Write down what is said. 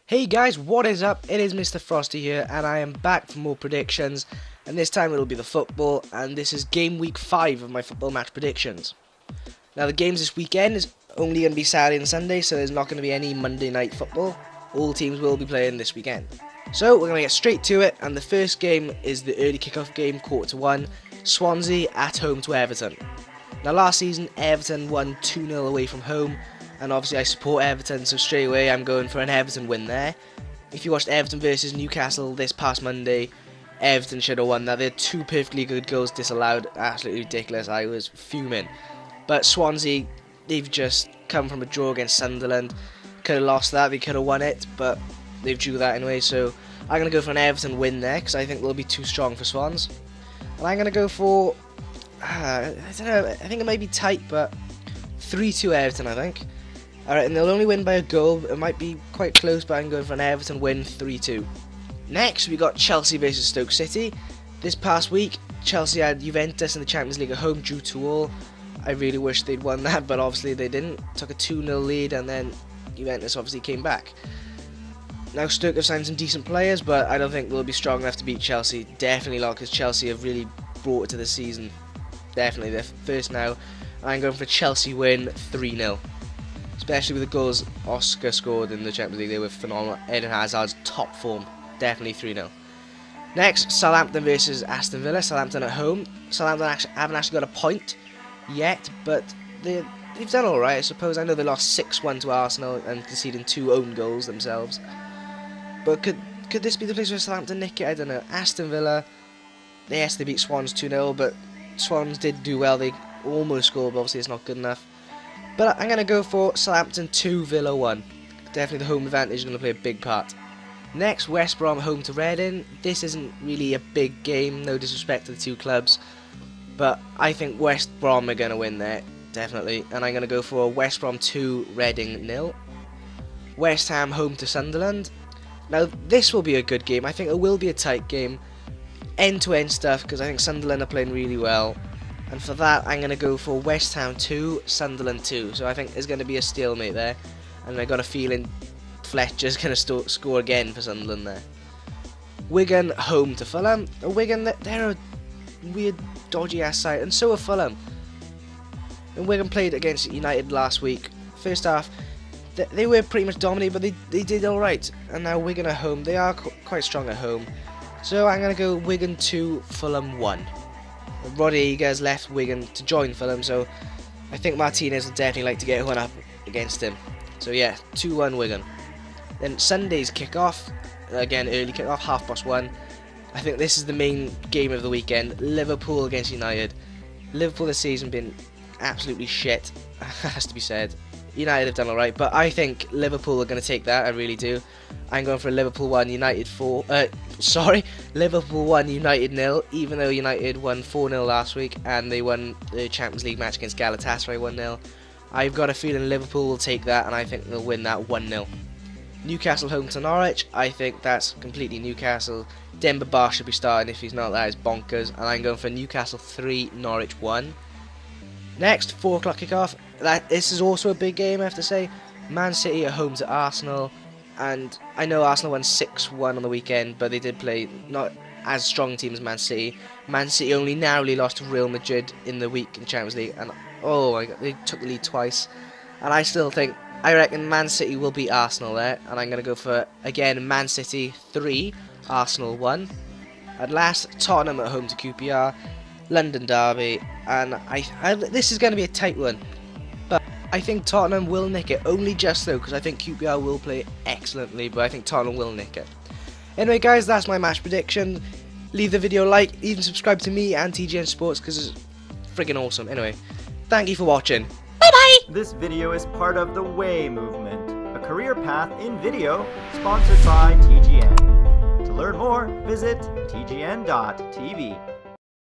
Hey guys, what is up? It is MisterFrossty here, and I am back for more predictions, and this time it'll be the football, and this is game week 5 of my football match predictions. Now the games this weekend is only going to be Saturday and Sunday, so there's not going to be any Monday night football. All teams will be playing this weekend. So we're going to get straight to it, and the first game is the early kickoff game, 1:15, Swansea at home to Everton. Now last season, Everton won 2-0 away from home, and obviously I support Everton, so straight away I'm going for an Everton win there. If you watched Everton versus Newcastle this past Monday, Everton should have won that. They had two perfectly good goals disallowed, absolutely ridiculous, I was fuming. But Swansea, they've just come from a draw against Sunderland, could have lost that, they could have won it, but they've drew that anyway, so I'm going to go for an Everton win there, because I think they'll be too strong for Swans. And I'm going to go for, I don't know, I think it might be tight, but 3-2 Everton, I think. Alright, and they'll only win by a goal. It might be quite close, but I'm going for an Everton win, 3-2. Next, we got Chelsea versus Stoke City. This past week, Chelsea had Juventus in the Champions League at home, drew 2-2. I really wish they'd won that, but obviously they didn't. Took a 2-0 lead, and then Juventus obviously came back. Now, Stoke have signed some decent players, but I don't think they'll be strong enough to beat Chelsea. Definitely not, because Chelsea have really brought it to the season. Definitely, they're first now. I'm going for Chelsea win, 3-0. Especially with the goals Oscar scored in the Champions League, they were phenomenal. Eden Hazard's top form, definitely 3-0. Next, Southampton versus Aston Villa. Southampton at home. Southampton haven't actually got a point yet, but they've done alright, I suppose. I know they lost 6-1 to Arsenal and conceding 2 own goals themselves. But could this be the place where Southampton nick it? I don't know. Aston Villa, yes, they beat Swans 2-0, but Swans did do well. They almost scored, but obviously it's not good enough. But I'm going to go for Southampton 2, Villa 1. Definitely the home advantage is going to play a big part. Next, West Brom home to Reading. This isn't really a big game, no disrespect to the two clubs. But I think West Brom are going to win there, definitely. And I'm going to go for West Brom 2, Reading 0. West Ham home to Sunderland. Now, this will be a good game. I think it will be a tight game. End-to-end stuff, because I think Sunderland are playing really well. And for that, I'm going to go for West Ham 2, Sunderland 2. So I think there's going to be a stalemate there. And I got a feeling Fletcher's going to score again for Sunderland there. Wigan home to Fulham. Wigan, they're a weird, dodgy-ass side. And so are Fulham. And Wigan played against United last week. First half, they were pretty much dominated, but they did alright. And now Wigan at home. They are quite strong at home. So I'm going to go Wigan 2, Fulham 1. Rodriguez left Wigan to join Fulham, so I think Martinez will definitely like to get one up against him. So yeah, 2-1 Wigan. Then Sunday's kickoff, again early kickoff, 1:30. I think this is the main game of the weekend. Liverpool against United. Liverpool this season been absolutely shit, has to be said. United have done alright, but I think Liverpool are going to take that, I really do. I'm going for a Liverpool 1, United 4, Liverpool 1, United 0, even though United won 4-0 last week, and they won the Champions League match against Galatasaray 1-0. I've got a feeling Liverpool will take that, and I think they'll win that 1-0. Newcastle home to Norwich, I think that's completely Newcastle. Demba Ba should be starting. If he's not, that is bonkers, and I'm going for Newcastle 3, Norwich 1. Next, 4 o'clock kickoff. This is also a big game, I have to say. Man City at home to Arsenal. And I know Arsenal won 6-1 on the weekend, but they did play not as strong a team as Man City. Man City only narrowly lost to Real Madrid in the week in Champions League. And oh my god, they took the lead twice. And I reckon Man City will beat Arsenal there. And I'm going to go for, again, Man City 3, Arsenal 1. At last, Tottenham at home to QPR. London derby, and this is going to be a tight one, but I think Tottenham will nick it, only just though, because I think QPR will play excellently, but I think Tottenham will nick it. Anyway guys, that's my match prediction. Leave the video a like, even subscribe to me and TGN Sports, because it's friggin' awesome. Anyway, thank you for watching. Bye bye! This video is part of the Way movement, a career path in video, sponsored by TGN. To learn more, visit tgn.tv.